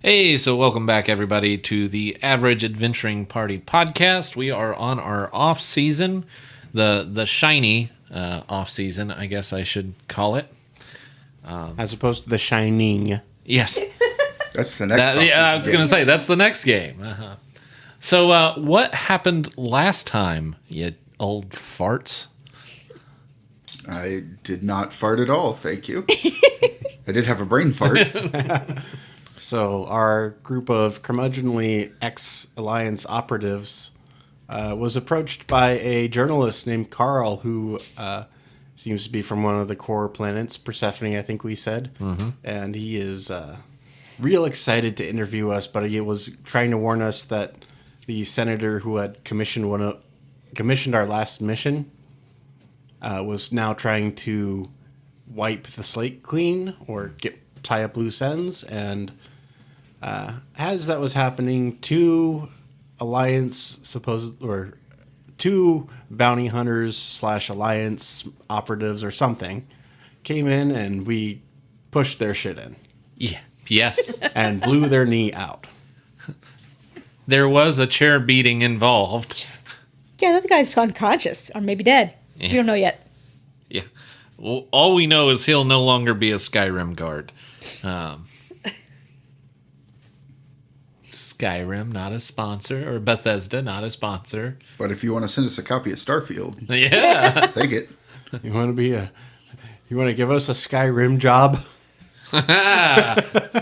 Hey, so welcome back, everybody, to the Average Adventuring Party podcast. We are on our off season, the shiny off season, I guess I should call it, as opposed to the Shining. Yes, that's the next. I was going to say that's the next game. So, what happened last time, you old farts? I did not fart at all. Thank you. I did have a brain fart. So our group of curmudgeonly ex-Alliance operatives was approached by a journalist named Carl, who seems to be from one of the core planets, Persephone, I think we said. Mm-hmm. And he is real excited to interview us, but he was trying to warn us that the senator who had commissioned our last mission was now trying to wipe the slate clean or tie up loose ends, and as that was happening, two bounty hunters / Alliance operatives or something came in, and we pushed their shit in. Yeah. Yes. And blew their knee out. There was a chair beating involved. Yeah, that guy's unconscious, or maybe dead. Yeah. We don't know yet. Yeah. Well, all we know is he'll no longer be a Skyrim guard. Skyrim, not a sponsor, or Bethesda, not a sponsor. But if you want to send us a copy of Starfield, Yeah, take it. You want to give us a Skyrim job?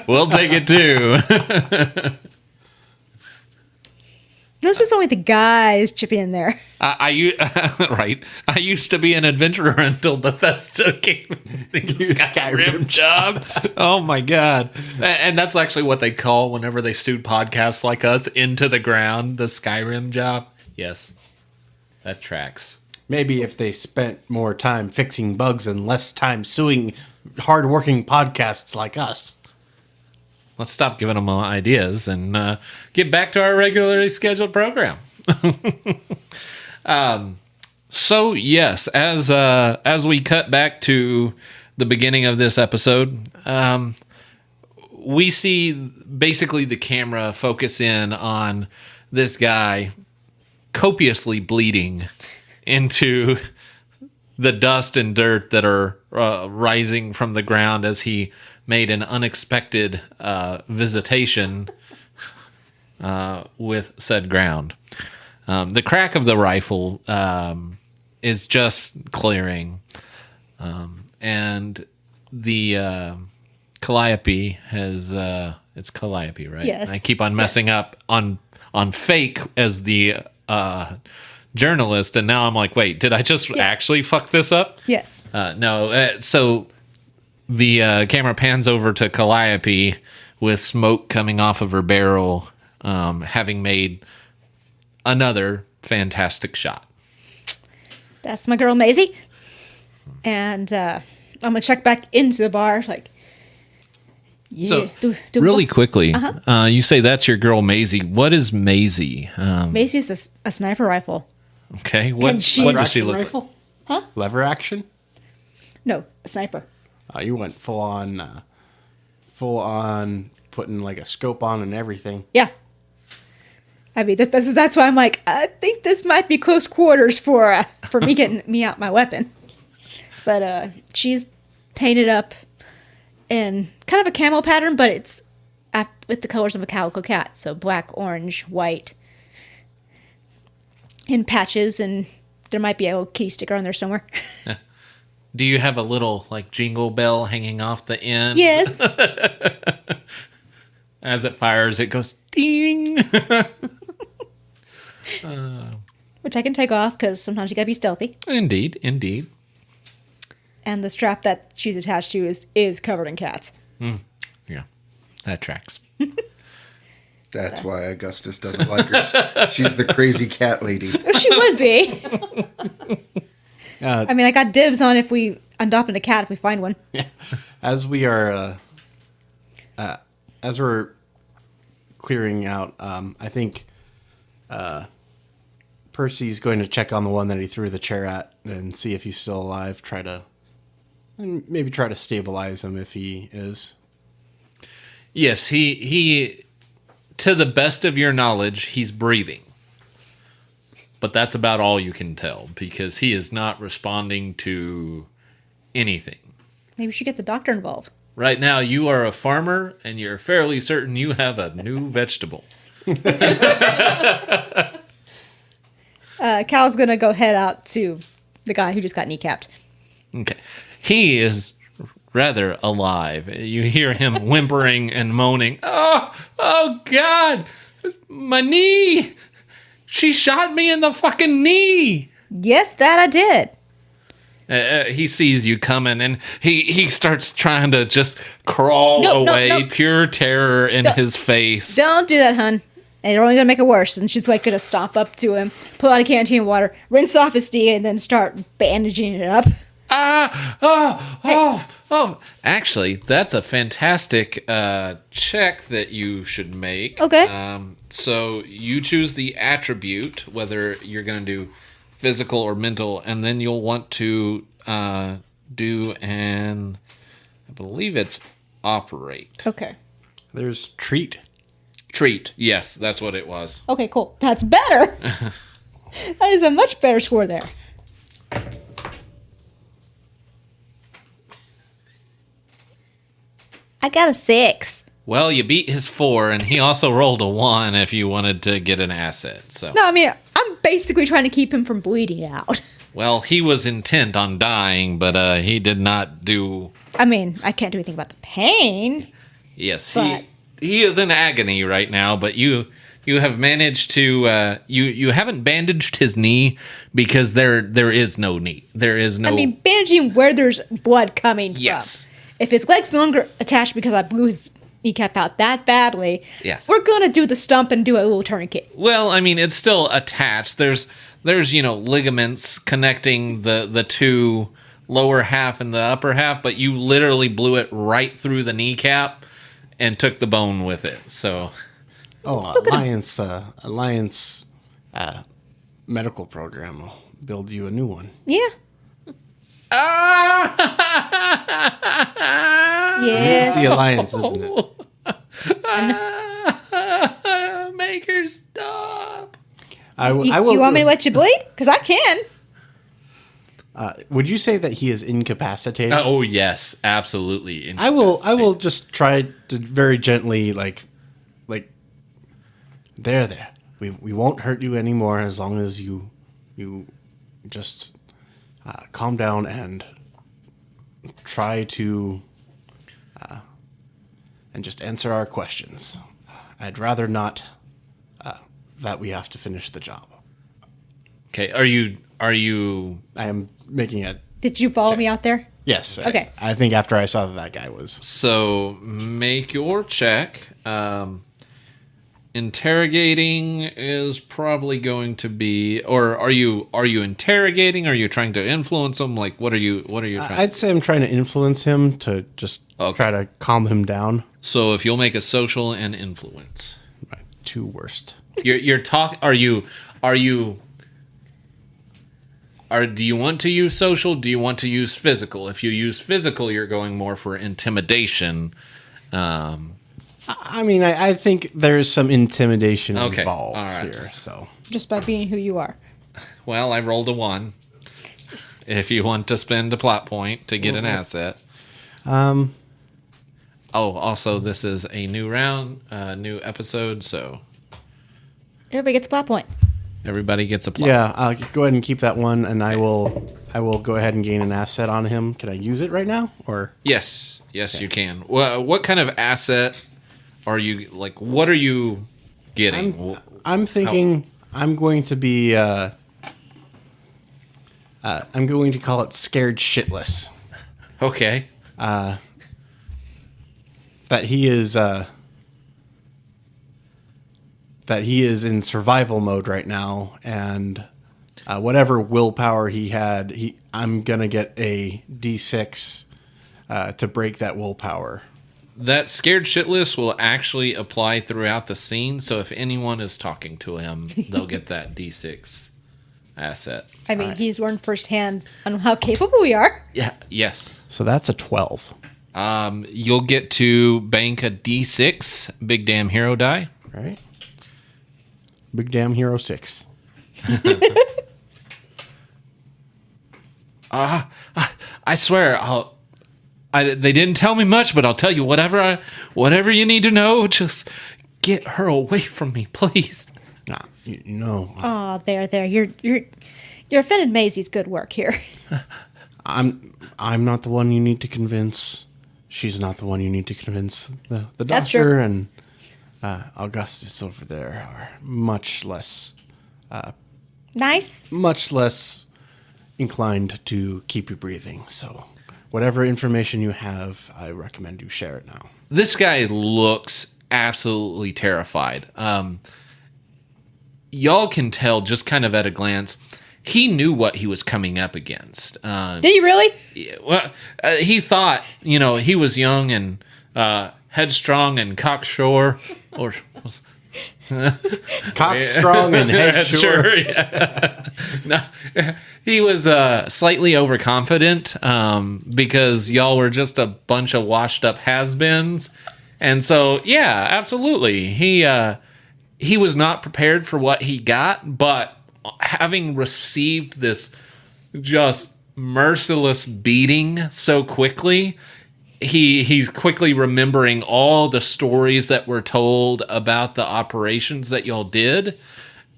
we'll take it too. Notice it's only the guys chipping in there. Right. I used to be an adventurer until Bethesda came the Skyrim job. Oh my god! And that's actually what they call whenever they sued podcasts like us into the ground, the Skyrim job. Yes, that tracks. Maybe if they spent more time fixing bugs and less time suing hardworking podcasts like us. Let's stop giving them ideas and get back to our regularly scheduled program. So yes, as we cut back to the beginning of this episode, we see basically the camera focus in on this guy copiously bleeding into the dust and dirt that are rising from the ground as he made an unexpected visitation with said ground. The crack of the rifle is just clearing. And the Caliope has... it's Caliope, right? Yes. I keep on messing up on fake as the journalist, and now I'm like, wait, did I just actually fuck this up? Yes. No, so... The camera pans over to Caliope with smoke coming off of her barrel, having made another fantastic shot. That's my girl, Maisie. And I'm going to check back into the bar. Like, yeah. So, really quickly, you say that's your girl, Maisie. What is Maisie? Maisie's a sniper rifle. Okay. What does she look rifle? like? Huh? Lever action? No, a sniper. You went full on putting like a scope on and everything. Yeah. I mean, that's why I'm like, I think this might be close quarters for me getting me out my weapon. But she's painted up in kind of a camo pattern, but it's with the colors of a calico cat. So black, orange, white, in patches, and there might be a little key sticker on there somewhere. Do you have a little like jingle bell hanging off the end? Yes. As it fires, it goes ding. Which I can take off because sometimes you gotta be stealthy. Indeed. And the strap that she's attached to is covered in cats. Yeah, that tracks. That's why Augustus doesn't like her. She's the crazy cat lady. She would be. I mean, I got dibs on adopting a cat if we find one. Yeah. As we're clearing out, I think Percy's going to check on the one that he threw the chair at and see if he's still alive. Maybe try to stabilize him if he is. Yes, he to the best of your knowledge, he's breathing. But that's about all you can tell because he is not responding to anything. Maybe we should get the doctor involved. Right now, you are a farmer and you're fairly certain you have a new vegetable. Cal's gonna go head out to the guy who just got kneecapped. Okay. He is rather alive. You hear him whimpering and moaning. Oh, God. My knee. She shot me in the fucking knee. Yes, that I did. He sees you coming and he starts trying to just crawl away. No. Pure terror in his face. Don't do that, hun. And you're only gonna make it worse. And she's like gonna stomp up to him, pull out a canteen of water, rinse off his knee, and then start bandaging it up. Actually, that's a fantastic check that you should make. Okay. So you choose the attribute, whether you're going to do physical or mental, and then you'll want to do an, I believe it's operate. Okay. There's treat. Treat. Yes, that's what it was. Okay, cool. That's better. That is a much better score there. I got a 6. Well, you beat his 4, and he also rolled a 1 if you wanted to get an asset. So, No, I mean, I'm basically trying to keep him from bleeding out. well, he was intent on dying, but he did not do. I mean, I can't do anything about the pain. Yes, But- he is in agony right now, but you have managed to you haven't bandaged his knee because there is no knee. There is no. I mean, bandaging where there's blood coming Yes. from. If his leg's no longer attached because I blew his kneecap out that badly, Yes. we're gonna do the stump and do a little tourniquet. Well, I mean, it's still attached. There's ligaments connecting the two lower half and the upper half, but you literally blew it right through the kneecap and took the bone with it. So, Alliance medical program will build you a new one. Yeah. It's Yes. the Alliance, isn't it? make her stop. I will. You want me to let you bleed? Because I can. Would you say that he is incapacitated? Oh yes, absolutely. I will just try to very gently, like, there. We won't hurt you anymore as long as you just calm down and try to and just answer our questions. I'd rather not that we have to finish the job. Okay, are you? I am making it. Did you follow me out there? Yes. Okay. I think after I saw that guy was. So make your check. Interrogating is probably going to be, or are you interrogating? Are you trying to influence him? Like, what are you trying? I'd say I'm trying to influence him to just try to calm him down. So if you'll make a social and influence, My two worst. you're talk. Do you want to use social? Do you want to use physical? If you use physical, you're going more for intimidation. I mean, I think there's some intimidation Okay, involved all right. here. So Just by being who you are. Well, I rolled a 1. If you want to spend a plot point to get an asset. Also, this is a new round, new episode, so Everybody gets a plot point. everybody gets a plot. yeah, I'll go ahead and keep that one, and I will go ahead and gain an asset on him. Can I use it right now, or Yes, you can. What kind of asset are you, like, what are you getting? I'm thinking I'm going to be I'm going to call it scared shitless. Okay. That he is in survival mode right now, and whatever willpower he had, I'm gonna get a D6 to break that willpower. That scared shitless will actually apply throughout the scene, so if anyone is talking to him, they'll get that D6 asset. I mean, he's learned firsthand on how capable we are. Yeah, yes. So that's a 12. You'll get to bank a D6 big damn hero die. All right. Big damn hero 6. I swear, they didn't tell me much, but I'll tell you whatever you need to know. Just get her away from me, please. Nah, you know, Oh, there. You're offended Maisie's good work here. I'm not the one you need to convince. She's not the one you need to convince. The That's doctor true. and Augustus over there are much less Nice. inclined to keep you breathing. So, whatever information you have, I recommend you share it now. This guy looks absolutely terrified. Y'all can tell just kind of at a glance. He knew what he was coming up against. Did he really? Well, he thought, he was young and headstrong and cocksure, or Cockstrong and head sure. yeah. No, he was slightly overconfident because y'all were just a bunch of washed up has-beens, and so yeah, absolutely, he was not prepared for what he got, but having received this just merciless beating so quickly, he's quickly remembering all the stories that were told about the operations that y'all did,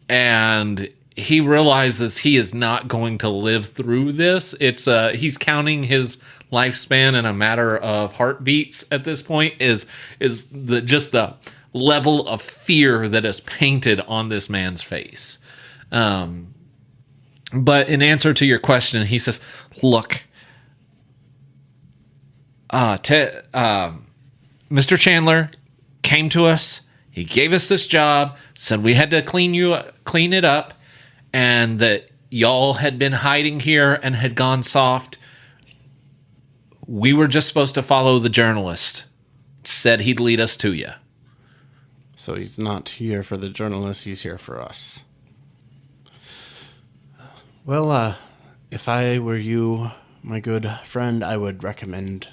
and he realizes he is not going to live through this. He's counting his lifespan in a matter of heartbeats at this point. Is the level of fear that is painted on this man's face. But in answer to your question, he says, look, Mr. Chandler came to us. He gave us this job, said we had to clean it up, and that y'all had been hiding here and had gone soft. We were just supposed to follow the journalist. Said he'd lead us to you. So he's not here for the journalists, he's here for us. Well, if I were you, my good friend, I would recommend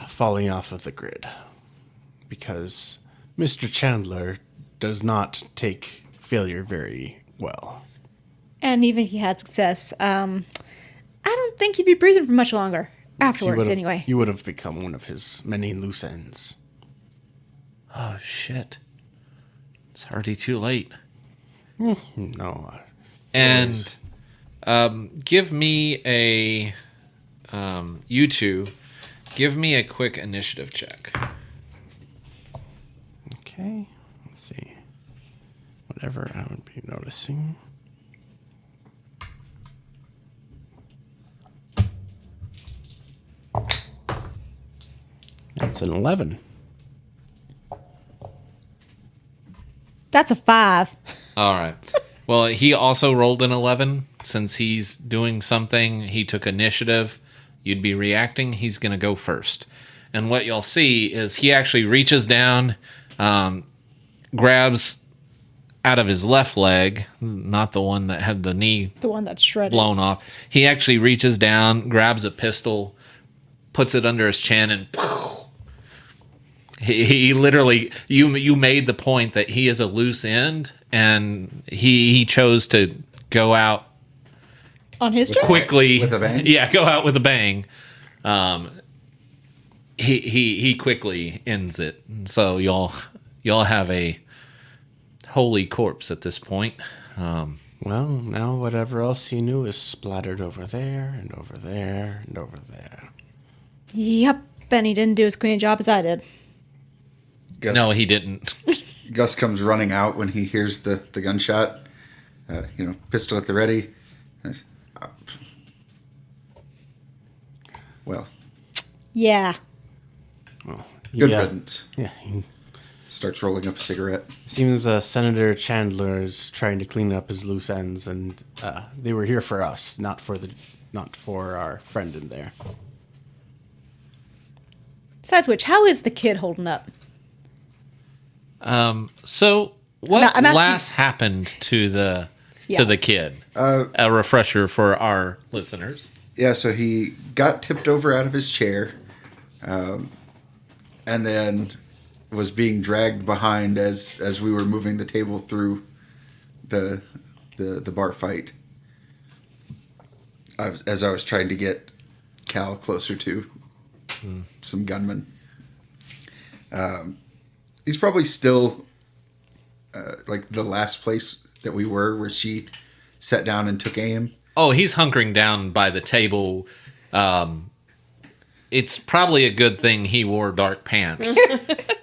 falling off of the grid. Because Mr. Chandler does not take failure very well. And even if he had success, I don't think he'd be breathing for much longer. Afterwards, anyway. You would have become one of his many loose ends. Oh, shit. It's already too late. No. And give me a... you two, give me a quick initiative check. Okay. Let's see. Whatever I would be noticing. That's an 11. That's a 5. All right. Well, he also rolled an 11. Since he's doing something, he took initiative. You'd be reacting. He's going to go first. And what you'll see is he actually reaches down, grabs out of his left leg, not the one that had the knee The one that's shredded. blown off. He actually reaches down, grabs a pistol, puts it under his chin, and he literally, you made the point that he is a loose end, and he chose to go out On his turn? quickly. With a bang? Yeah, go out with a bang. He quickly ends it. And so y'all have a holy corpse at this point. Well, now whatever else he knew is splattered over there and over there and over there. Yep. And he didn't do as clean a job as I did. Gus, No, he didn't. Gus comes running out when he hears the gunshot. Pistol at the ready. Well, Yeah. Well, good yeah. riddance. Yeah, he Starts rolling up a cigarette. seems Senator Chandler is trying to clean up his loose ends, and they were here for us, not for our friend in there. Besides which, how is the kid holding up? So what I'm asking- last happened to the kid? A refresher for our listeners. Yeah, so he got tipped over out of his chair, and then was being dragged behind as we were moving the table through the bar fight. As I was trying to get Cal closer to some gunmen. He's probably still like the last place that we were where she sat down and took aim. Oh, he's hunkering down by the table. It's probably a good thing he wore dark pants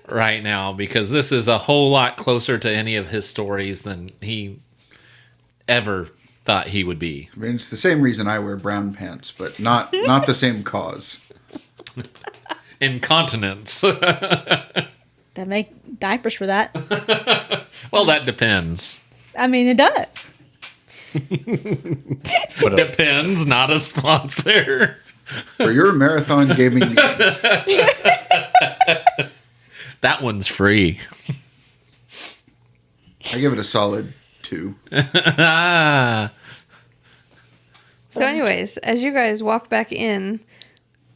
right now, because this is a whole lot closer to any of his stories than he ever thought he would be. I mean, it's the same reason I wear brown pants, but not the same cause. Incontinence. They make diapers for that. Well, that depends. I mean, it does. Depends, not a sponsor. For your marathon gaming needs. That one's free. I give it a solid 2. So anyways, as you guys walk back in,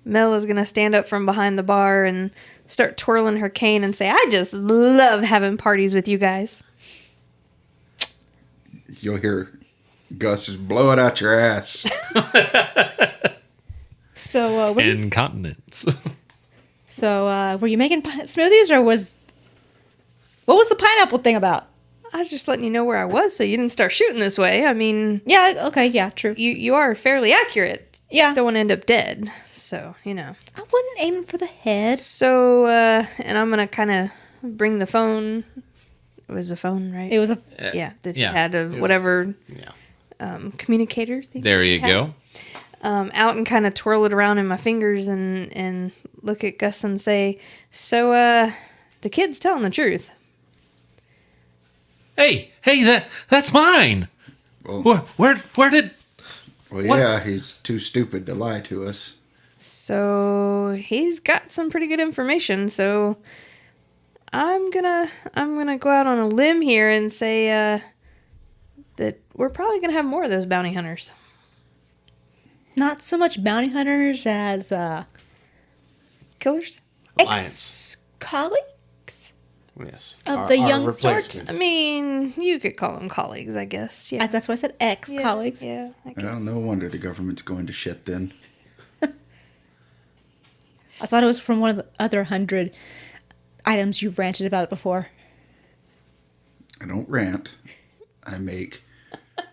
Mel is going to stand up from behind the bar and start twirling her cane and say, I just love having parties with you guys. You'll hear Gus just blow it out your ass. So, Incontinence. were you making smoothies, or what was the pineapple thing about? I was just letting you know where I was so you didn't start shooting this way. I mean... Yeah, okay, yeah, true. You are fairly accurate. Yeah. Don't want to end up dead. So, I wasn't aiming for the head. So, and I'm going to kind of bring the phone. It was a phone, right? It was a... Yeah, that Yeah. had a whatever communicator thing. There you had. go. Out and kind of twirl it around in my fingers and look at Gus and say, so, the kid's telling the truth. Hey, that's mine. Well, Where did... well, What? yeah, he's too stupid to lie to us. So he's got some pretty good information. So I'm gonna go out on a limb here and say that we're probably gonna have more of those bounty hunters. Not so much bounty hunters as Killers? Alliance. ex-colleagues Yes. of the young sort. replacements. I mean, you could call them colleagues, I guess. Yeah. That's why I said ex-colleagues. Yeah, I guess. Well, no wonder the government's going to shit then. I thought it was from one of the other 100 items you've ranted about it before. I don't rant. I make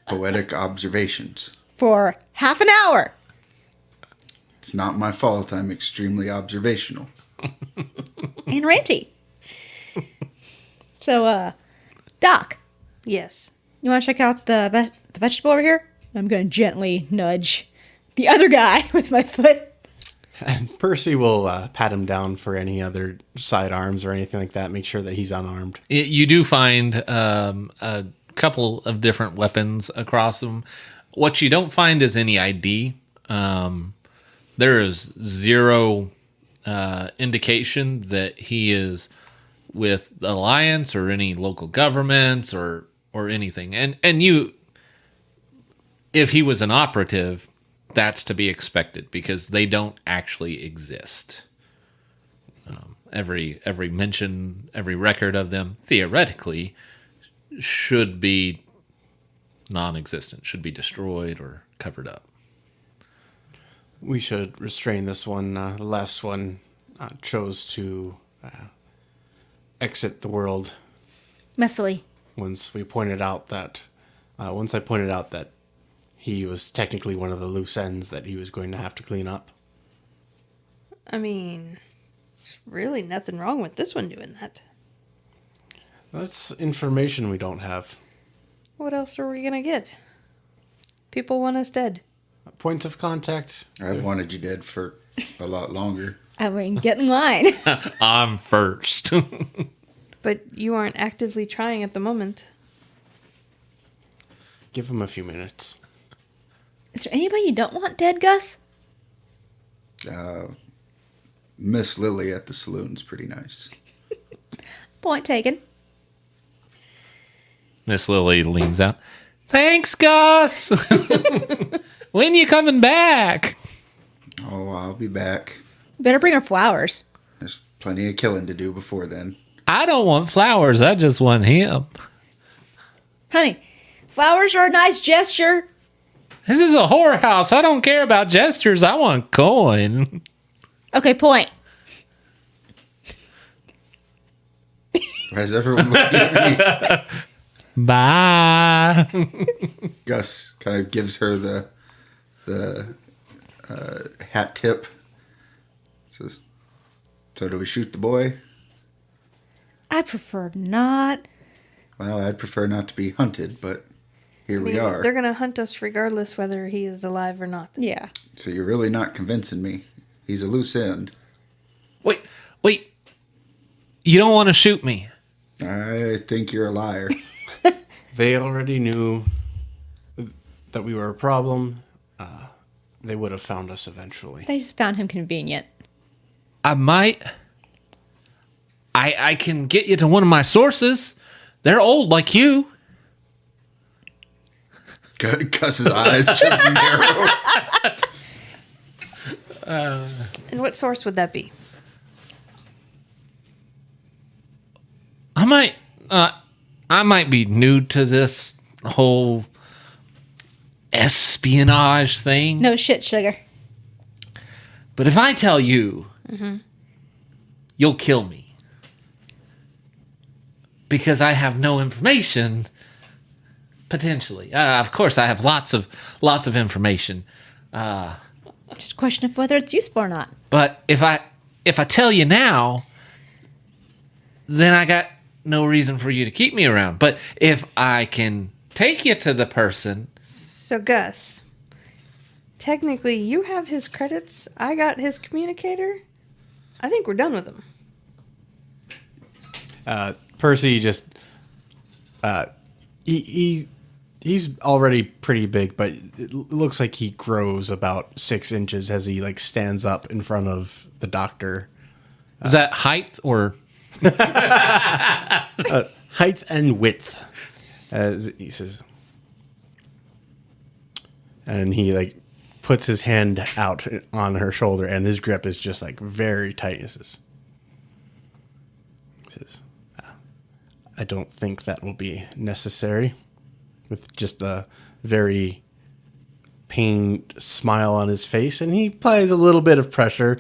poetic observations. For half an hour. It's not my fault. I'm extremely observational. And ranty. So, Doc, Yes. you want to check out the vegetable over here? I'm going to gently nudge the other guy with my foot. And Percy will pat him down for any other sidearms or anything like that. Make sure that he's unarmed. You do find a couple of different weapons across them. What you don't find is any ID. There is zero indication that he is with the Alliance or any local governments or anything. And you, if he was an operative, that's to be expected because they don't actually exist. Every mention, every record of them, theoretically, should be non-existent, should be destroyed or covered up. We should restrain this one. The last one chose to exit the world Messily. once I pointed out that he was technically one of the loose ends that he was going to have to clean up. I mean, there's really nothing wrong with this one doing that. That's information we don't have. What else are we gonna get? People want us dead. Points of contact. I've wanted you dead for a lot longer. I mean, get in line. I'm first. But you aren't actively trying at the moment. Give him a few minutes. Is there anybody you don't want dead, Gus? Miss Lily at the saloon's pretty nice. Point taken. Miss Lily leans out. Thanks, Gus. When you coming back? Oh, I'll be back. Better bring her flowers. There's plenty of killing to do before then. I don't want flowers. I just want him. Honey, flowers are a nice gesture. This is a whorehouse. I don't care about gestures. I want coin. Okay, point. Why is everyone looking at me? Bye. Gus kind of gives her the hat tip. Says, "So do we shoot the boy?" I prefer not. Well, I'd prefer not to be hunted, but here we are. They're gonna hunt us regardless whether he is alive or not. Yeah. So you're really not convincing me. He's a loose end. Wait. You don't want to shoot me. I think you're a liar. They already knew that we were a problem. They would have found us eventually. They just found him convenient. I can get you to one of my sources. They're old like you. Gus's eyes just narrow. And what source would that be? I might be new to this whole espionage thing. No shit, sugar. But if I tell you, you'll kill me. Because I have no information, potentially. Of course, I have lots of information. Just a question of whether it's useful or not. But if I tell you now, then I got no reason for you to keep me around. But if I can take you to the person, So Gus, technically you have his credits. I got his communicator. I think we're done with him. Percy just he's already pretty big, but it looks like he grows about 6 inches as he like stands up in front of the doctor. is that height or Height and width, as he says, and he like puts his hand out on her shoulder, and his grip is just like very tight. He says, "I don't think that will be necessary," with just a very pained smile on his face, and he applies a little bit of pressure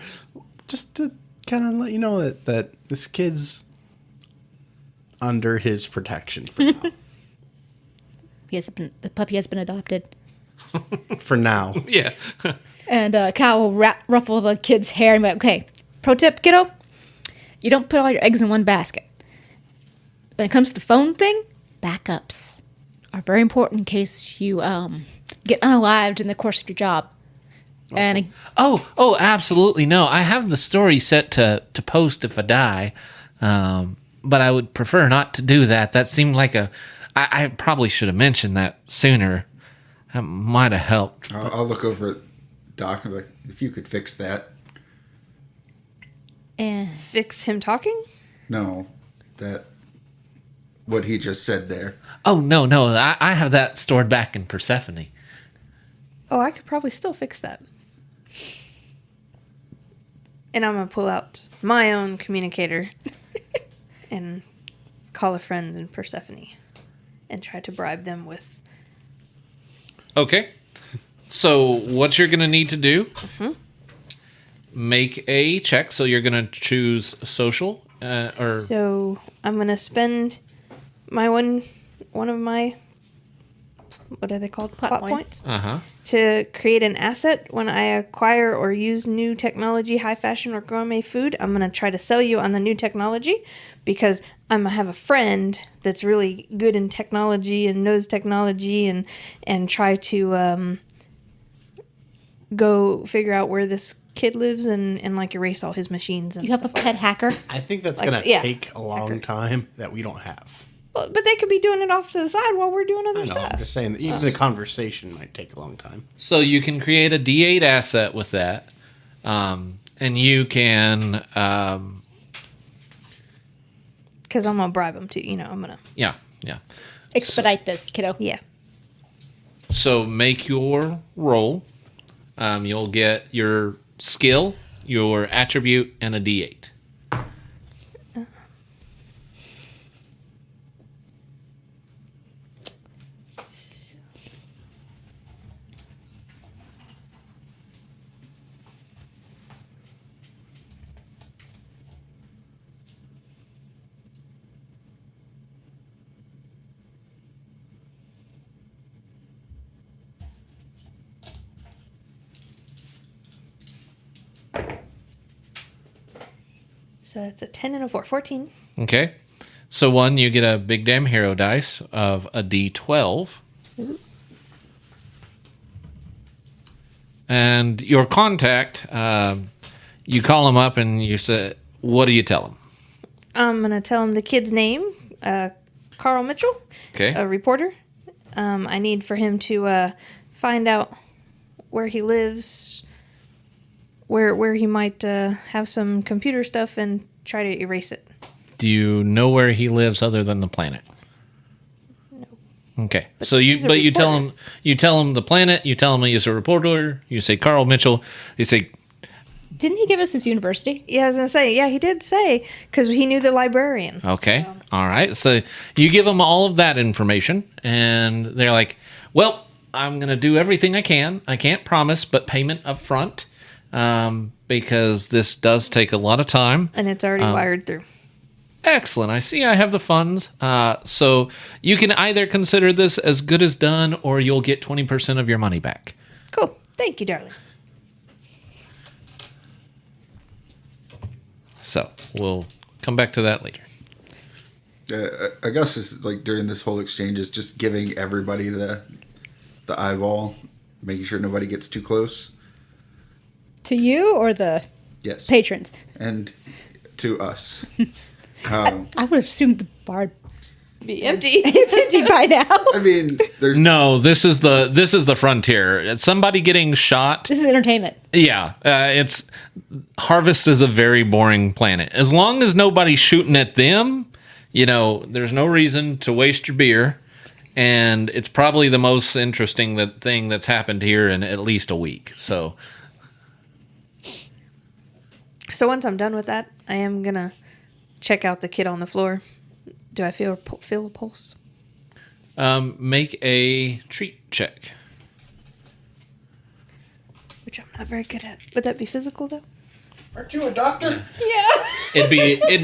just to kind of let you know that this kid's under his protection for now. The puppy has been adopted. For now. yeah? And Cal will ruffle the kid's hair and be like, okay, pro tip, kiddo, you don't put all your eggs in one basket. When it comes to the phone thing, backups are very important in case you get unalived in the course of your job. And Oh, absolutely no. I have the story set to post if I die, but I would prefer not to do that. That seemed like I probably should have mentioned that sooner. That might have helped. I'll look over at Doc and be like, if you could fix that. Fix him talking? No, what he just said there. Oh no, I have that stored back in Persephone. Oh, I could probably still fix that. And I'm going to pull out my own communicator and call a friend in Persephone and try to bribe them with... Okay. So what you're going to need to do, make a check. So you're going to choose social or... So I'm going to spend my one of my... What are they called? Plot points. Uh-huh. To create an asset. When I acquire or use new technology, high fashion, or gourmet food, I'm going to try to sell you on the new technology because I'm going to have a friend that's really good in technology and knows technology and try to go figure out where this kid lives and like erase all his machines. And you have a stuff like pet hacker. I think that's Like, going to yeah. take a long time that we don't have. Well, but they could be doing it off to the side while we're doing other I know, I'm stuff. just saying that even the conversation might take a long time. So you can create a D8 asset with that. And you can... Because I'm going to bribe them too. You know, I'm going to... yeah. Expedite this, kiddo. Yeah. So make your roll. You'll get your skill your attribute, and a D8. So it's a 10 and a 4. 14. Okay. So one, you get a big damn hero dice of a D12. And your contact, you call him up and you say, what do you tell him? I'm going to tell him the kid's name, Carl Mitchell, Okay. a reporter. I need for him to find out where he lives, where he might have some computer stuff, and try to erase it. Do you know where he lives other than the planet? No. Okay. So you he's a you tell him the planet, you tell him he's a reporter, you say Carl Mitchell, you say Didn't he give us his university? Yeah, I was going to say, yeah, he did say, because he knew the librarian. okay. So. All right. So you give them all of that information and they're like, "Well, I'm going to do everything I can. I can't promise, but payment up front because this does take a lot of time." And it's already wired through. Excellent. I see I have the funds. So you can either consider this as good as done or you'll get 20% of your money back. Cool. Thank you, darling. So we'll come back to that later. Augustus is like during this whole exchange is just giving everybody the eyeball, making sure nobody gets too close. To you or the Yes. patrons? And to us. I would assume the bar Be empty. it's empty by now. I mean, there's No, this is the frontier. It's somebody getting shot. This is entertainment. Yeah, it's Harvest is a very boring planet. As long as nobody's shooting at them, there's no reason to waste your beer, and it's probably the most interesting thing that's happened here in at least a week. So So once I'm done with that, I am going to check out the kid on the floor. Do I feel a pulse? make a treat check. Which I'm not very good at. Would that be physical, though? Aren't you a doctor? Yeah. It'd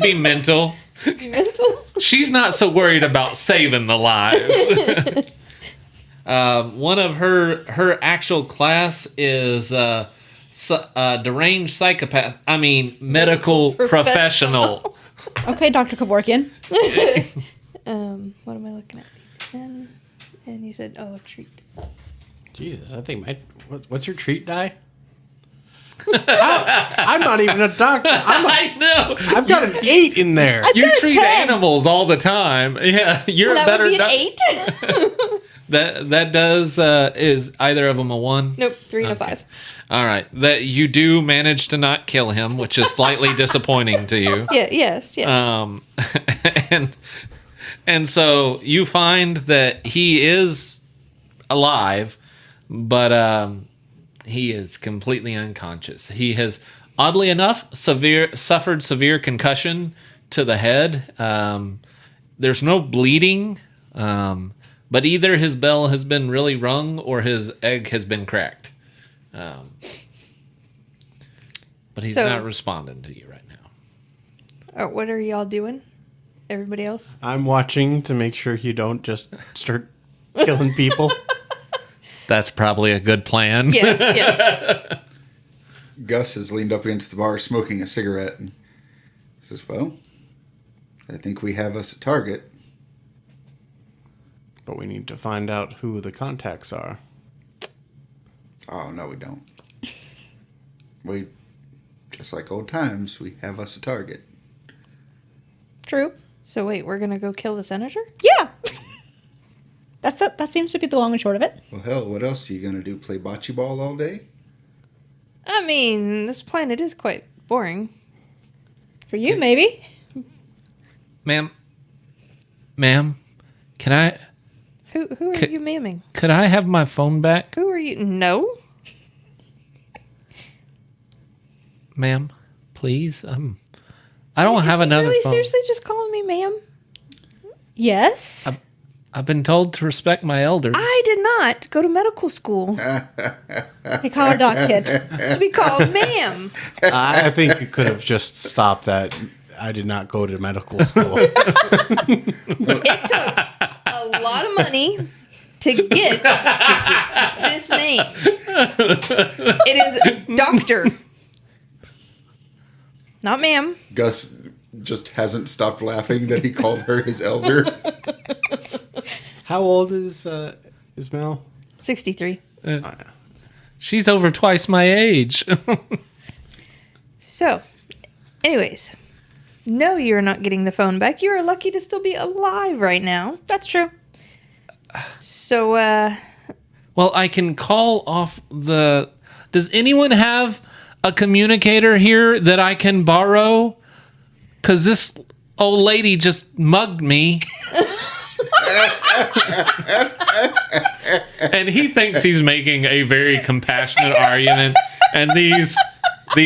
be mental. Mental? She's not so worried about saving the lives. One of her actual class is deranged psychopath. I mean, medical professional. Okay, Dr. Kevorkian. What am I looking at? 10. And you said, treat. Jesus, I think what's your treat die? I'm not even a doctor. I know. I've got an 8 in there. You said a treat 10. animals all the time. Yeah, you're That a better would be an doc- 8? That does is either of them a 1? Nope, 3 and a Okay. 5. All right, that you do manage to not kill him, which is slightly disappointing to you. Yeah, yes. And so you find that he is alive, but he is completely unconscious. He has, oddly enough, suffered severe concussion to the head. There's no bleeding, but either his bell has been really rung or his egg has been cracked. But he's So- not responding to you right now. What are y'all doing? Everybody else? I'm watching to make sure you don't just start killing people. That's probably a good plan. Yes, yes. Gus has leaned up against the bar smoking a cigarette and says, "Well, I think we have us a target." But we need to find out who the contacts are. Oh, no, we don't. We, just like old times, we have us a target. True. So wait, we're going to go kill the senator? Yeah. That seems to be the long and short of it. Well, hell, what else are you going to do? Play bocce ball all day? I mean, this planet is quite boring. For you, maybe. Ma'am, can I... Who are you mamming? Could I have my phone back? Who are you? No. ma'am, please. I don't have another really phone. seriously just calling me ma'am? Yes. I've been told to respect my elders. I did not go to medical school They call her Doc Kid. to be called ma'am. I think you could have just stopped that. I did not go to medical school. It took a lot of money to get this name. It is doctor, not ma'am. Gus just hasn't stopped laughing that he called her his elder. How old is Mel? 63. She's over twice my age. So, anyways, no, you're not getting the phone back. You are lucky to still be alive right now. That's true. So, Well, I can call off the... Does anyone have a communicator here that I can borrow? Because this old lady just mugged me. And he thinks he's making a very compassionate argument. And these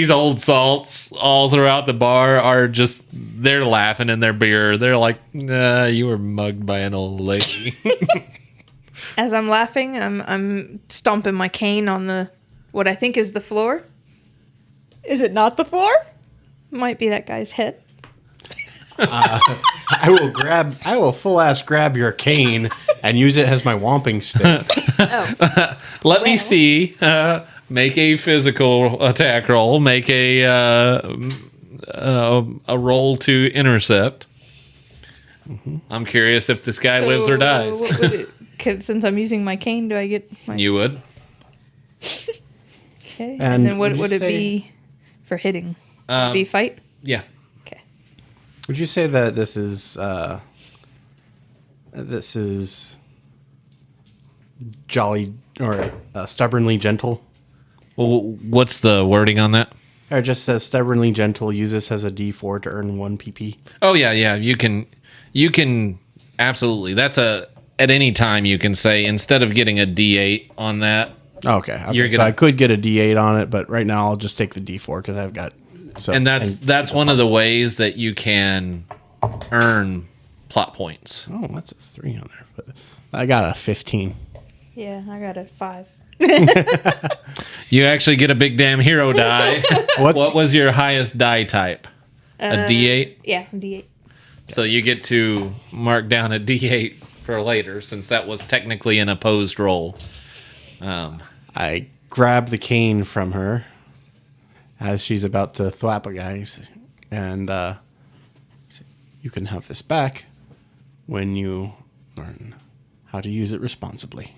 old salts all throughout the bar are just... They're laughing in their beer. They're like, you were mugged by an old lady. as I'm laughing, I'm stomping my cane on the what I think is the floor. Is it not the floor? Might be that guy's head. I will full ass grab your cane and use it as my whomping stick. Oh, Let me see. Make a physical attack roll. Make a roll to intercept. Mm-hmm. I'm curious if this guy lives or dies. What would since I'm using my cane, do I get my... You would. Okay. And And then what would you would it say- be for hitting? Would it be fight? Yeah. Okay. Would you say that this is jolly or stubbornly gentle? Well, what's the wording on that? Or it just says stubbornly gentle. Use this as a D4 to earn 1 PP. Oh yeah. You can absolutely. That's at any time you can say instead of getting a D8 on that. Okay. You're So gonna- I could get a D8 on it, but right now I'll just take the D4 because I've got. So, And that's one of the ways that you can earn plot points. Oh, that's a 3 on there. But I got a 15. Yeah, I got a 5. You actually get a big damn hero die. What's What was your highest die type? A D8? Yeah, D8. So you get to mark down a D8 for later, since that was technically an opposed roll. I grab the cane from her as she's about to thwap a guy, and you can have this back when you learn how to use it responsibly.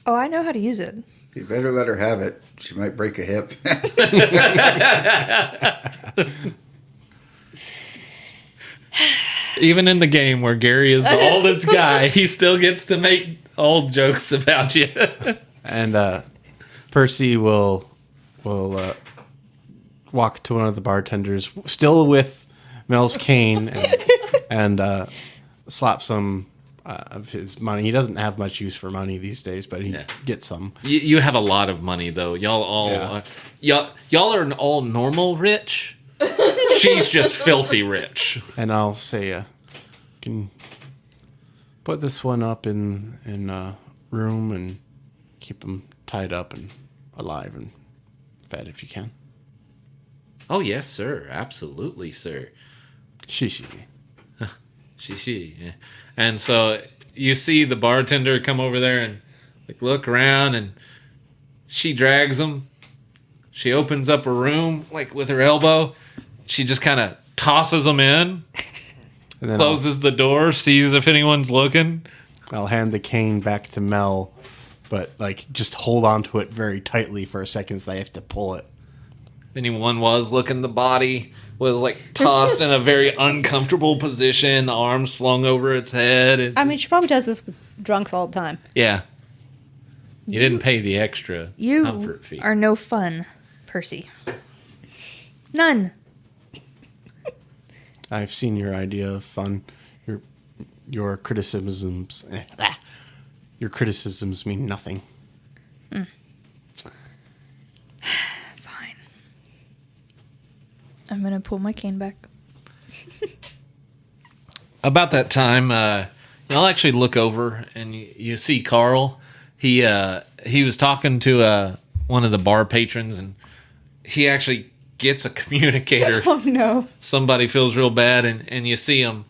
Oh, I know how to use it. You better let her have it. She might break a hip. Even in the game where Gary is the oldest guy, he still gets to make old jokes about you. And Percy will walk to one of the bartenders, still with Mel's cane, and slap some of his money. He doesn't have much use for money these days, but he gets some. You have a lot of money though. Y'all all y'all are all normal rich. She's just filthy rich. And I'll say, can put this one up in a room and keep him tied up and alive and fed if you can. Oh yes, sir. Absolutely, sir. Shishi. She. Yeah. And so you see the bartender come over there and like look around, and she drags him. She opens up a room like with her elbow. She just kind of tosses them in, And then closes the door, sees if anyone's looking. I'll hand the cane back to Mel, but like just hold on to it very tightly for a second so they have to pull it. If anyone was looking, the body was like tossed in a very uncomfortable position, the arms slung over its head. And, I mean, she probably does this with drunks all the time. yeah. You didn't pay the extra You comfort fee. are no fun, Percy. None. I've seen your idea of fun. Your criticisms. Your criticisms mean nothing. Fine. I'm gonna pull my cane back. About that time, y'all actually look over and you see Carl. He was talking to one of the bar patrons, and he actually gets a communicator. Oh no. Somebody feels real bad, and you see him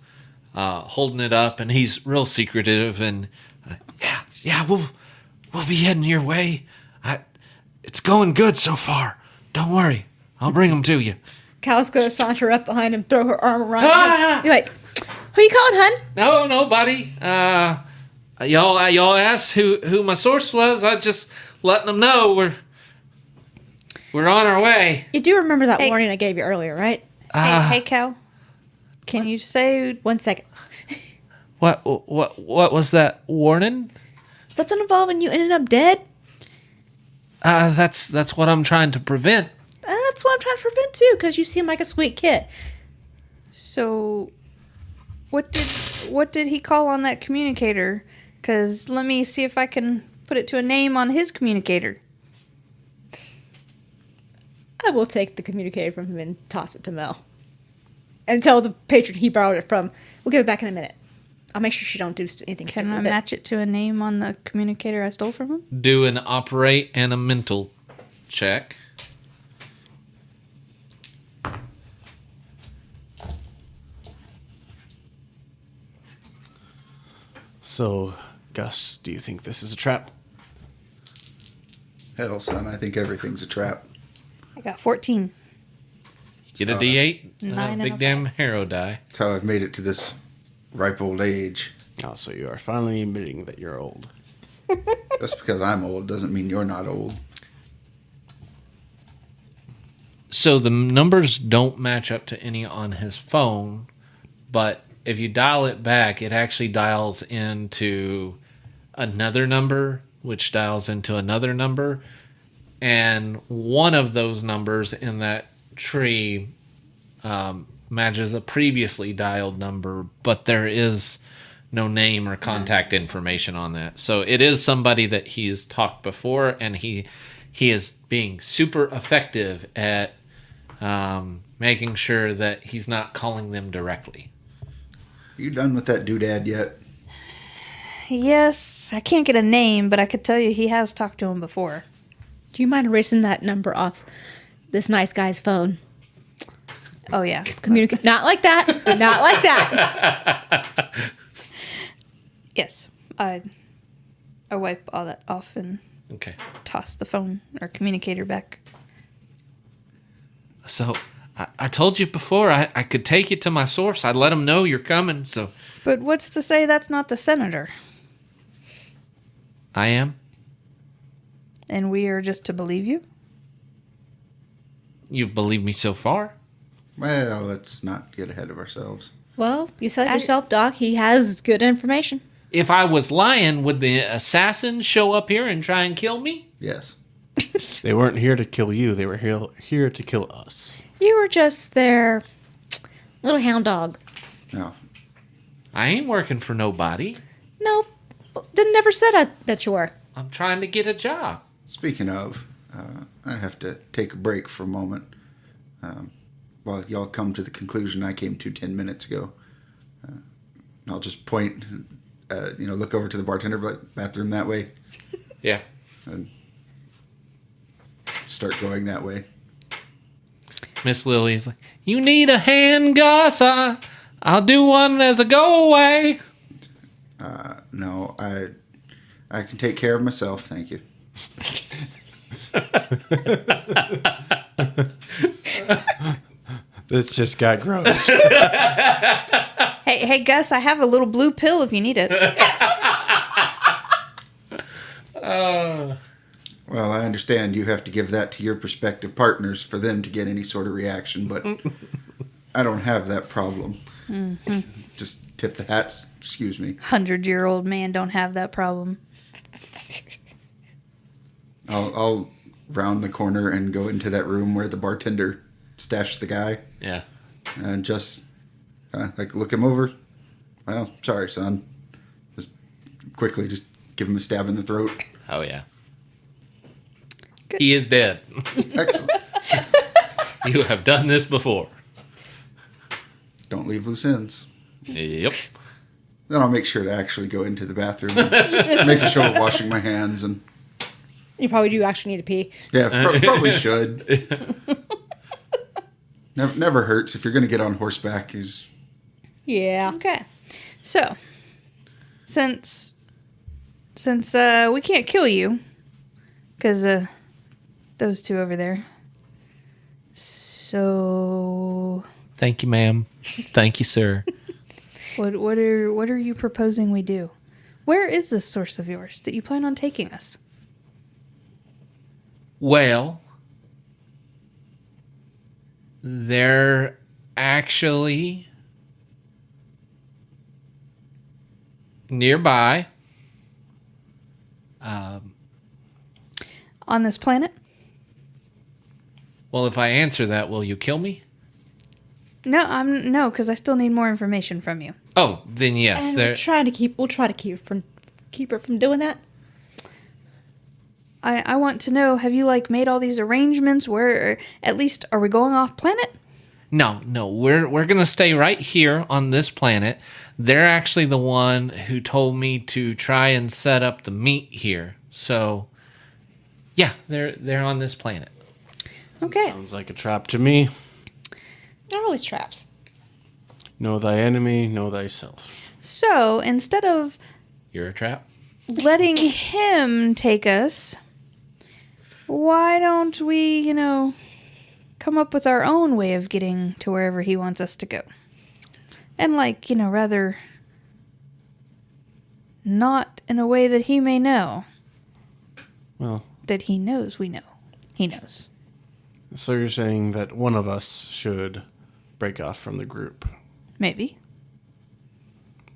holding it up, and he's real secretive. And yeah, we'll be heading your way. It's going good so far. Don't worry, I'll bring them to you. Cal's gonna saunter up behind him, throw her arm around him. You're like, who you calling, hun? No, nobody. Y'all asked who my source was. I just letting them know we're on our way. You do remember that Hey. warning I gave you earlier, right? Hey, Cal. Can you say 1 second. What was that warning? Something involving you ended up dead? That's what I'm trying to prevent. That's what I'm trying to prevent too, because you seem like a sweet kid. so? What did he call on that communicator? Because let me see if I can put it to a name on his communicator. I will take the communicator from him and toss it to Mel. And tell the patron he borrowed it from. We'll give it back in a minute. I'll make sure she don't do anything Can stupid I with it. match it to a name on the communicator I stole from him? Do an operate and a mental check. So, Gus, do you think this is a trap? Hell, son, I think everything's a trap. I got 14. Get a D8. Nine and Big a damn hero die. That's how I've made it to this ripe old age. Oh, so you are finally admitting that you're old. Just because I'm old doesn't mean you're not old. So the numbers don't match up to any on his phone, but if you dial it back, it actually dials into another number, which dials into another number. And one of those numbers in that tree matches a previously dialed number, but there is no name or contact information on that. So it is somebody that he's talked before, and he is being super effective at making sure that he's not calling them directly. You done with that doodad yet? Yes, I can't get a name, but I could tell you he has talked to him before. Do you mind erasing that number off this nice guy's phone? Oh, yeah. Communicate. Not like that. Not like that. Yes. I wipe all that off and Okay. toss the phone or communicator back. So I told you before I could take you to my source. I'd let them know you're coming. So But what's to say that's not the senator? I am. And we are just to believe you? You've believed me so far. Well, let's not get ahead of ourselves. Well, you said it yourself, Doc. He has good information. If I was lying, would the assassins show up here and try and kill me? Yes. They weren't here to kill you. They were here to kill us. You were just their little hound dog. No. I ain't working for nobody. Nope. Didn't never said that you were. I'm trying to get a job. Speaking of, I have to take a break for a moment. While y'all come to the conclusion I came to 10 minutes ago. I'll just point, look over to the bartender, like, bathroom that way, Yeah. and start going that way. Miss Lily's like, you need a hand, Gus? I'll do one as a go away. No, I can take care of myself, thank you. This just got gross. Hey, Gus, I have a little blue pill if you need it. Well, I understand you have to give that to your prospective partners for them to get any sort of reaction, but I don't have that problem. Mm-hmm. Just tip the hat, excuse me. 100-year-old man don't have that problem. I'll round the corner and go into that room where the bartender stashed the guy Yeah. and just look him over. Well, sorry, son. Just quickly just give him a stab in the throat. Oh, yeah. He is dead. Excellent. You have done this before. Don't leave loose ends. Yep. Then I'll make sure to actually go into the bathroom and make a show of washing my hands. And You probably do actually need to pee. yeah, probably should. Never hurts if you're going to get on horseback. Yeah. Okay. So, since we can't kill you, because those two over there. So, Thank you, ma'am. Thank you, sir. what are you proposing we do? Where is this source of yours that you plan on taking us? Well, they're actually nearby. On this planet? Well, if I answer that, will you kill me? No, because I still need more information from you. Oh, then yes. And They're, we'll try to keep her from doing that. I want to know, have you made all these arrangements where at least are we going off planet? No, we're gonna stay right here on this planet. They're actually the one who told me to try and set up the meet here. So, yeah, they're on this planet. Okay. Sounds like a trap to me. They're always traps. Know thy enemy, know thyself. So instead of You're a trap. letting him take us, why don't we, come up with our own way of getting to wherever he wants us to go? And rather not in a way that he may know. Well, That he knows we know. He knows. so you're saying that one of us should break off from the group. Maybe.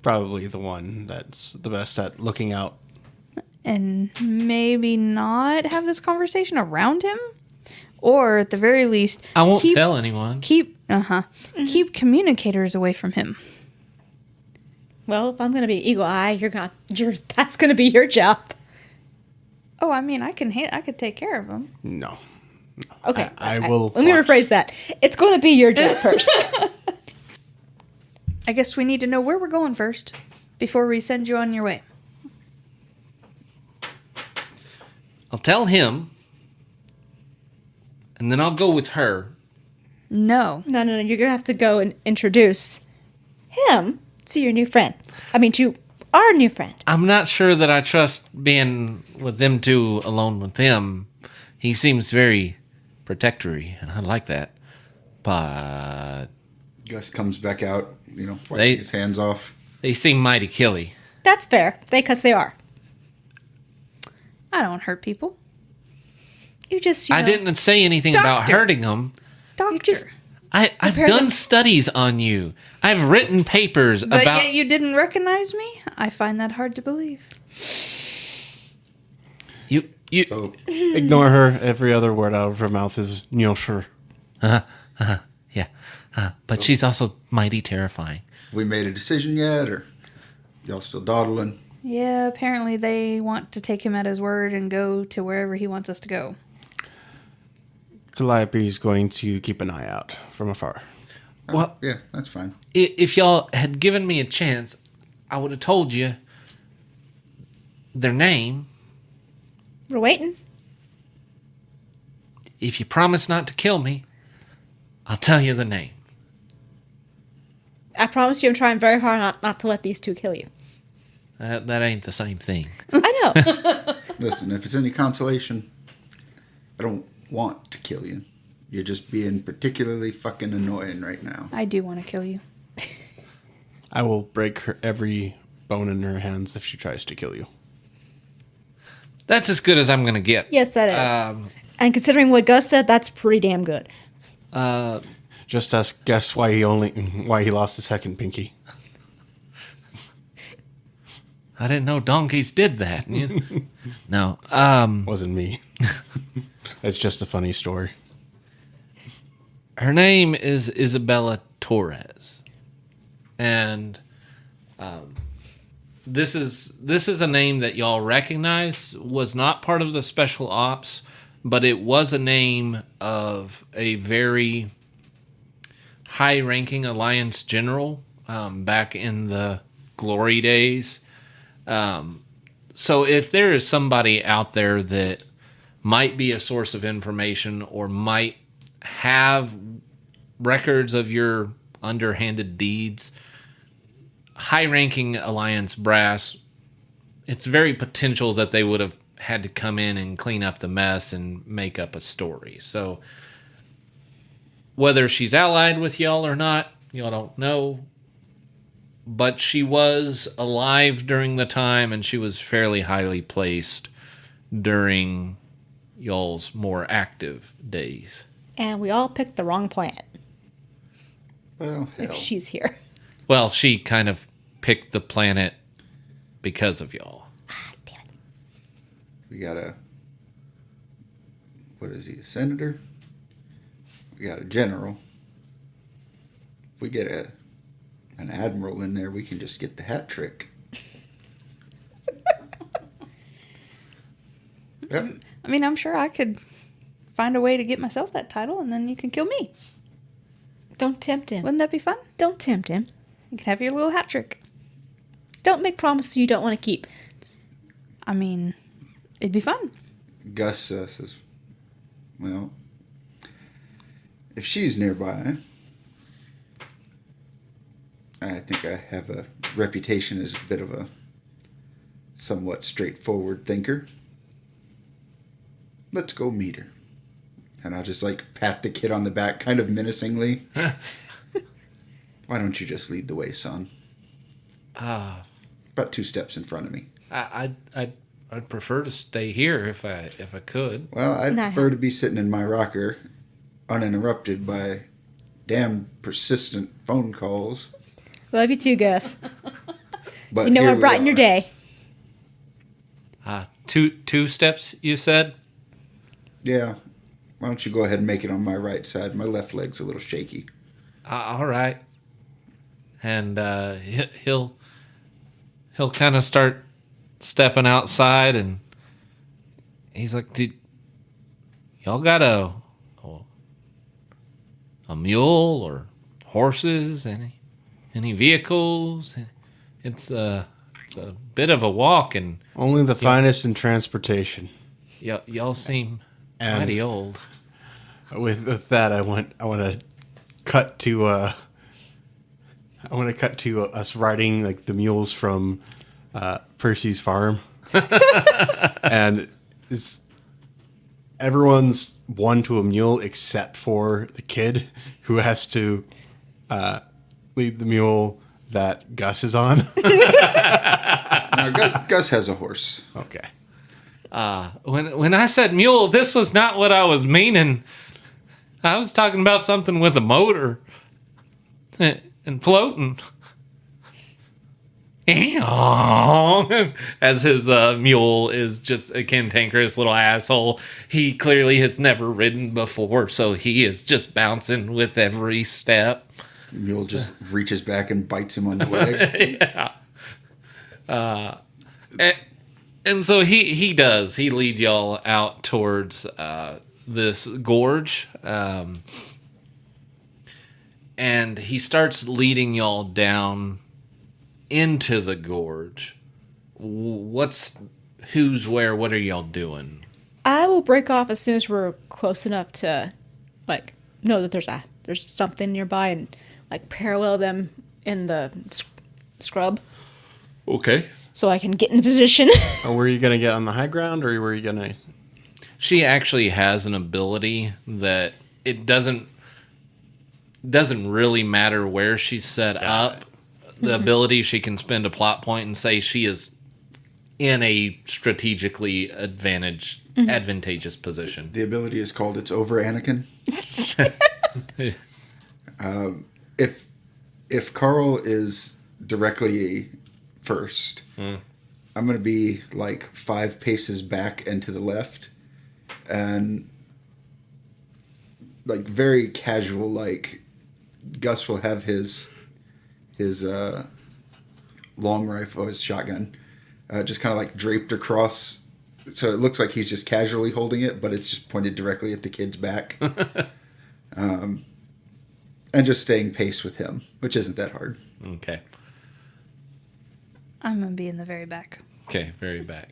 Probably the one that's the best at looking out. And maybe not have this conversation around him? Or at the very least, I won't tell anyone. Keep communicators away from him. Well, if I'm gonna be Eagle Eye, that's gonna be your job. Oh, I mean, I could take care of him. No. Okay. I will Let me watch. rephrase that. It's gonna be your job first. I guess we need to know where we're going first before we send you on your way. I'll tell him, and then I'll go with her. No. No. You're gonna have to go and introduce him to your new friend. To our new friend. I'm not sure that I trust being with them two alone with him. He seems very protectory, and I like that. But Gus comes back out, wiping his hands off. they seem mighty killy. That's fair. Because they are. I don't hurt people. You just. I didn't say anything about Doctor. hurting him. Doctor. just- I've Compare done them- studies on you. I've written papers but about. yet you didn't recognize me? I find that hard to believe. You. So Ignore her. Every other word out of her mouth is "no sure." Yeah. But she's also mighty terrifying. we made a decision yet, or y'all still dawdling? Yeah, apparently they want to take him at his word and go to wherever he wants us to go. Caliope is going to keep an eye out from afar. Well, Yeah, that's fine. if y'all had given me a chance, I would have told you their name. We're waiting. If you promise not to kill me, I'll tell you the name. I promise you, I'm trying very hard not to let these two kill you. That ain't the same thing. I know. Listen, if it's any consolation, I don't want to kill you. You're just being particularly fucking annoying right now. I do want to kill you. I will break her every bone in her hands if she tries to kill you. That's as good as I'm going to get. Yes, that is. And considering what Gus said, that's pretty damn good. Just guess why he lost the second pinky. I didn't know donkeys did that. No. Wasn't me. It's just a funny story. Her name is Isabella Torres, and this is a name that y'all recognize. Was not part of the special ops, but it was a name of a very high-ranking Alliance general back in the glory days. So if there is somebody out there that might be a source of information or might have records of your underhanded deeds, high-ranking Alliance brass, it's very potential that they would have had to come in and clean up the mess and make up a story. So whether she's allied with y'all or not, y'all don't know. But she was alive during the time, and she was fairly highly placed during y'all's more active days. And we all picked the wrong planet. Well, If hell. she's here. Well, she kind of picked the planet because of y'all. We got what is he, a senator? We got a general. If we get an admiral in there, we can just get the hat trick. Yep. I mean, I'm sure I could find a way to get myself that title, and then you can kill me. Don't tempt him. Wouldn't that be fun? Don't tempt him. You can have your little hat trick. Don't make promises you don't want to keep. I mean, it'd be fun. Gus says, well, if she's nearby, I think I have a reputation as a bit of a somewhat straightforward thinker. Let's go meet her. And I'll just like pat the kid on the back kind of menacingly. Why don't you just lead the way, son? About 2 steps in front of me. I'd prefer to stay here if I could. Well, I'd Not prefer to be sitting in my rocker uninterrupted by damn persistent phone calls. Love you too, Gus. But You know here what we brighten your are. day. 2 steps, you said? Yeah. Why don't you go ahead and make it on my right side? My left leg's a little shaky. All right. And he'll kind of start stepping outside, and he's like, "Did y'all got a mule or horses? Any vehicles? It's a bit of a walk, and Only the finest in transportation. y'all seem And- mighty old." With that, I want to cut to us riding like the mules from Percy's farm, and everyone's one to a mule except for the kid who has to lead the mule that Gus is on. Now, Gus has a horse. Okay. When I said mule, this was not what I was meaning. I was talking about something with a motor and floating. As his mule is just a cantankerous little asshole. He clearly has never ridden before, so he is just bouncing with every step. The mule just reaches back and bites him on the leg. Yeah. And so he does. He leads y'all out towards this gorge. And he starts leading y'all down into the gorge. Who's where? What are y'all doing? I will break off as soon as we're close enough to, like, know that there's something nearby and, like, parallel them in the scrub Okay. so I can get in position. Or were you gonna get on the high ground, or were you gonna? She actually has an ability that it doesn't really matter where she's set up. The ability, she can spend a plot point and say she is in a strategically advantageous position. The ability is called It's Over, Anakin. If Carl is directly first, I'm going to be like 5 paces back and to the left, and like very casual, like Gus will have his long rifle, his shotgun, just kind of like draped across So it looks like he's just casually holding it, but it's just pointed directly at the kid's back. And just staying pace with him, which isn't that hard. Okay. I'm going to be in the very back. Okay, very back.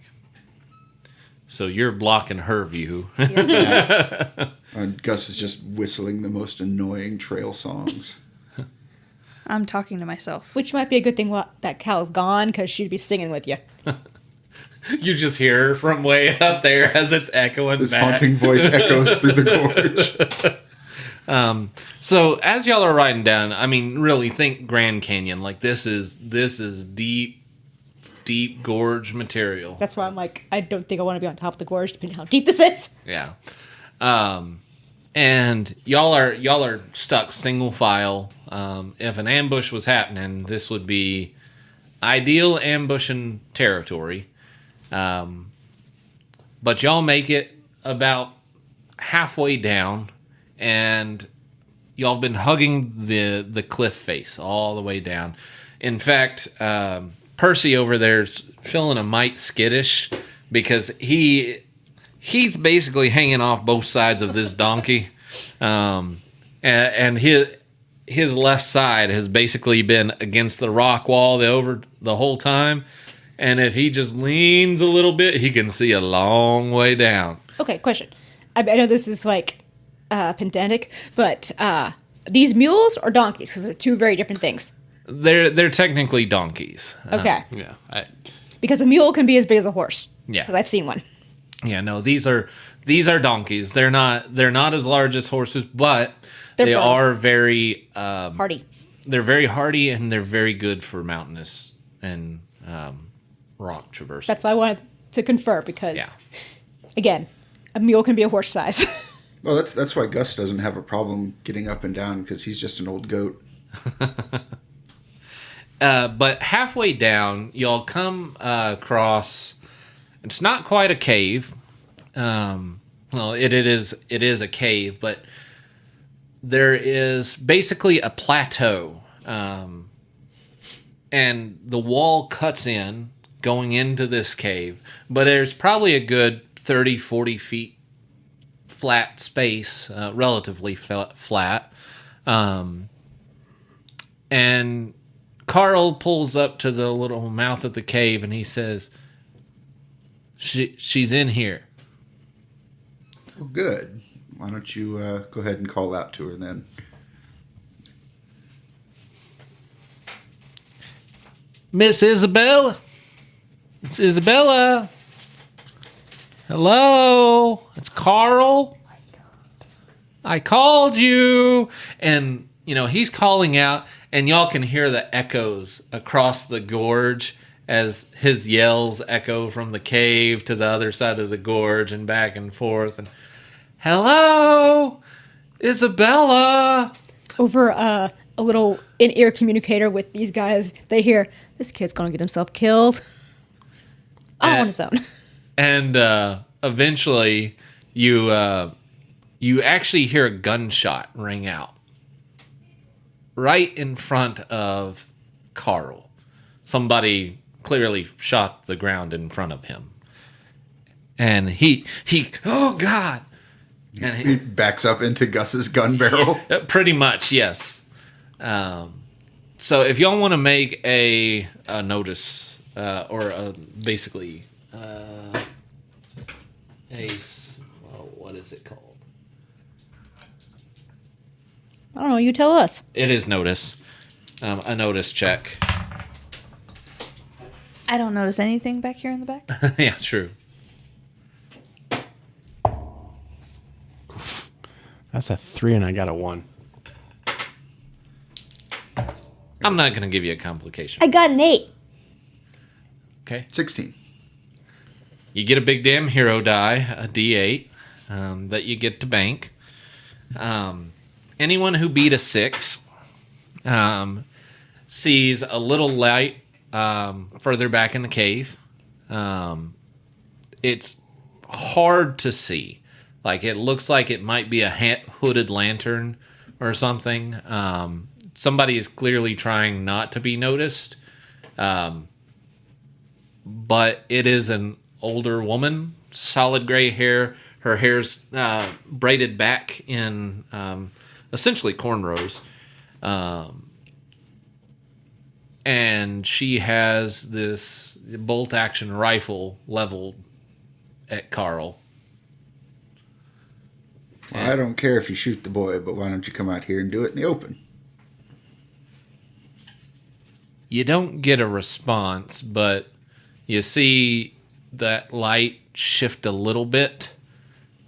So you're blocking her view. And Gus is just whistling the most annoying trail songs. I'm talking to myself. Which might be a good thing that Cal's gone, because she'd be singing with you. You just hear her from way out there as it's echoing This back. haunting voice echoes through the gorge. So as y'all are riding down, I mean, really think Grand Canyon. Like this is deep gorge material. That's why I'm like, I don't think I want to be on top of the gorge, depending on how deep this is. Yeah. And y'all are stuck single file. If an ambush was happening, this would be ideal ambushing territory. But y'all make it about halfway down, and y'all been hugging the cliff face all the way down. In fact, Percy over there's feeling a mite skittish because he's basically hanging off both sides of this donkey, and his left side has basically been against the rock wall the whole time. And if he just leans a little bit, he can see a long way down. Okay, question. I know this is like pedantic, but these mules or donkeys? Because they're two very different things. They're technically donkeys. Okay. Yeah. Because a mule can be as big as a horse. Yeah. Because I've seen one. Yeah, no, these are donkeys. They're not as large as horses, but They're they both. are very Hardy. they're very hardy, and they're very good for mountainous and rock traversing. That's why I wanted to confer, because, Yeah. again, a mule can be a horse size. Well, that's why Gus doesn't have a problem getting up and down, because he's just an old goat. But halfway down, y'all come across. It's not quite a cave. Well, it is a cave, but there is basically a plateau, and the wall cuts in going into this cave. But there's probably a good 30, 40 feet flat space, relatively flat. And Carl pulls up to the little mouth of the cave, and he says, She's in here. Well, good. Why don't you go ahead and call out to her then? Miss Isabella? It's Isabella. Hello? It's Carl. I called you. And, he's calling out, and y'all can hear the echoes across the gorge as his yells echo from the cave to the other side of the gorge and back and forth. And, hello? Isabella. Over a little in-ear communicator with these guys, they hear, this kid's going to get himself killed. All on his own. And eventually, you actually hear a gunshot ring out right in front of Carl. Somebody clearly shot the ground in front of him, and he oh God! And He backs up into Gus's gun barrel. pretty much, yes. So if y'all want to make a notice basically what is it called? I don't know, you tell us. It is notice. A notice check. I don't notice anything back here in the back. Yeah, true. That's a 3 and I got a 1. I'm not going to give you a complication. I got an 8. Okay. 16. You get a big damn hero die, a D8, that you get to bank. Anyone who beat a 6 sees a little light further back in the cave. It's hard to see. Like, it looks like it might be a hooded lantern or something. Somebody is clearly trying not to be noticed. But it is an older woman, solid gray hair. Her hair's braided back in essentially cornrows. And she has this bolt-action rifle leveled at Carl. Well, I don't care if you shoot the boy, but why don't you come out here and do it in the open? You don't get a response, but you see that light shift a little bit,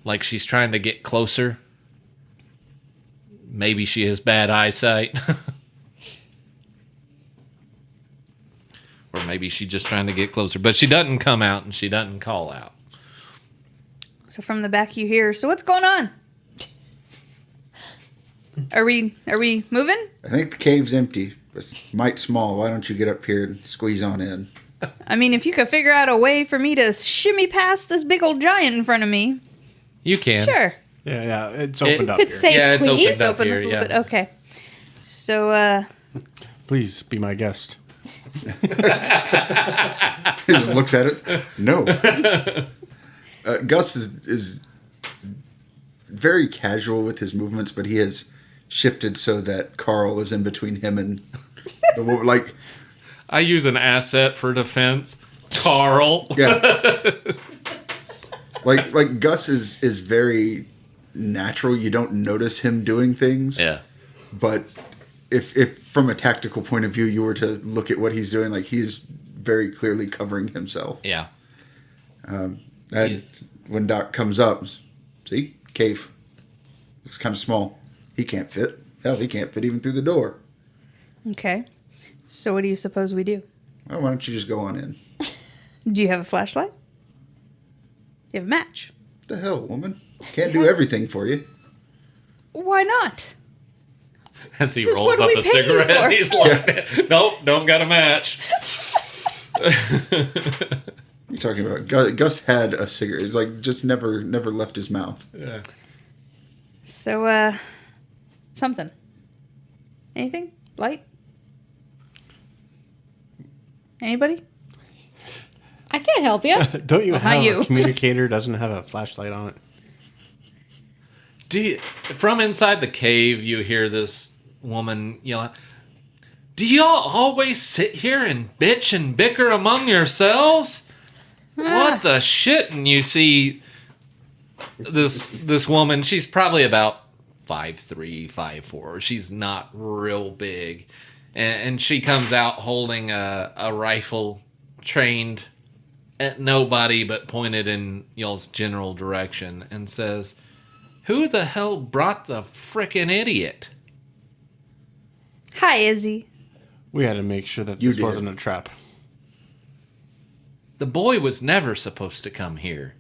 like she's trying to get closer. Maybe she has bad eyesight. Or maybe she's just trying to get closer. But she doesn't come out and she doesn't call out. So from the back you hear, so what's going on? Are we moving? I think the cave's empty. It's might small. Why don't you get up here and squeeze on in? I mean, if you could figure out a way for me to shimmy past this big old giant in front of me. You can. Sure. Yeah, it's opened up Could here. say Yeah, it's please. opened up Open here, up a little yeah. bit. Okay. So, Please be my guest. He looks at it. No. Gus is very casual with his movements, but he has shifted so that Carl is in between him and the woman. Like, I use an asset for defense. Carl. yeah. Like Gus is very natural. You don't notice him doing things. Yeah. But if from a tactical point of view you were to look at what he's doing, like he's very clearly covering himself. Yeah. And when Doc comes up, see, cave. Looks kind of small. He can't fit. Hell, he can't fit even through the door. okay. So what do you suppose we do? Well, why don't you just go on in? Do you have a flashlight? Do you have a match? What the hell, woman? Can't do everything for you. Why not? As he This is rolls what up we a pay cigarette, for. he's like, nope, don't got a match. You're talking about Gus had a cigarette. It's like just never left his mouth. Yeah. So, something. Anything? Light? Anybody? I can't help you. Don't you Not have you. a communicator doesn't have a flashlight on it? From inside the cave, you hear this woman yell, "Do y'all always sit here and bitch and bicker among yourselves? What the shit?" And you see this woman. She's probably about 5'3", 5'4". She's not real big, and she comes out holding a rifle trained at nobody but pointed in y'all's general direction, and says, "Who the hell brought the frickin' idiot?" Hi, Izzy. We had to make sure that You this did. wasn't a trap. The boy was never supposed to come here.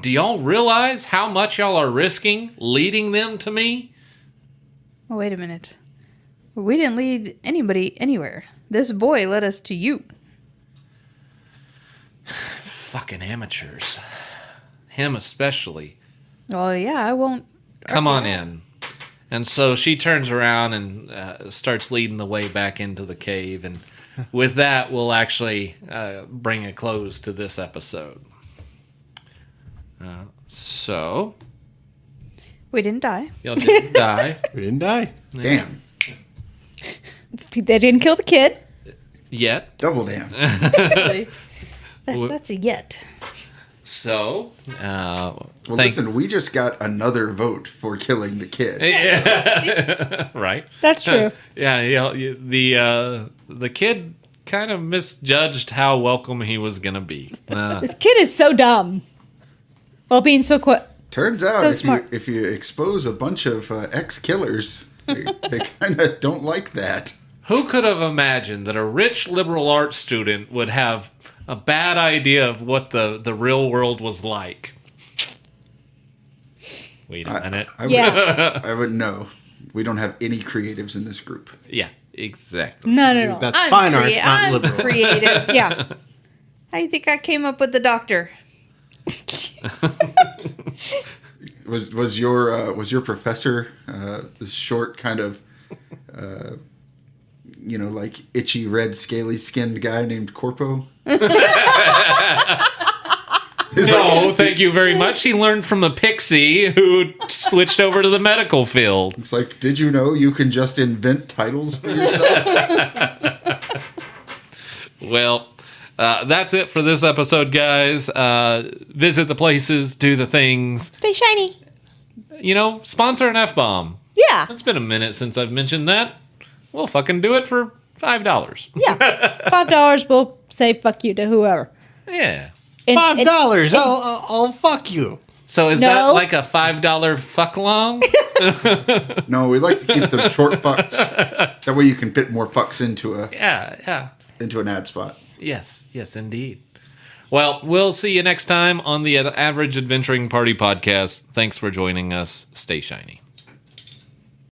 Do y'all realize how much y'all are risking leading them to me? Oh, wait a minute. We didn't lead anybody anywhere. This boy led us to you. Fucking amateurs. Him especially. Well, yeah, I won't. Come on in. And so she turns around and starts leading the way back into the cave. And with that, we'll actually bring a close to this episode. So, We didn't die. y'all didn't die We didn't die. Damn. They didn't kill the kid. yet. Double damn. That's a yet. So, Well, thank- listen, we just got another vote for killing the kid. Yeah. Right. That's true. Yeah, the kid kind of misjudged how welcome he was gonna be. This kid is so dumb. While being so quick. Turns out, So if smart. if you expose a bunch of ex-killers, they kind of don't like that. Who could have imagined that a rich liberal arts student would have a bad idea of what the real world was like? Wait a minute. I would know. We don't have any creatives in this group. Yeah, exactly. Not at all. That's fine arts, not I'm liberal. creative. Yeah. How do you think I came up with the doctor? Was your professor this short kind of like itchy red scaly skinned guy named Corpo? No, thank you very much. He learned from a pixie who switched over to the medical field. It's like, did you know you can just invent titles for yourself? Well, that's it for this episode, guys. Visit the places, do the things. Stay shiny. Sponsor an F-bomb. Yeah. It's been a minute since I've mentioned that. We'll fucking do it for $5. Yeah. $5 will say fuck you to whoever. Yeah. $5. I'll fuck you. So is No. that like a $5 fuck long? No, we like to keep them short fucks. That way you can fit more fucks into an ad spot. Yes, indeed. Well, we'll see you next time on the Average Adventuring Party podcast. Thanks for joining us. Stay shiny.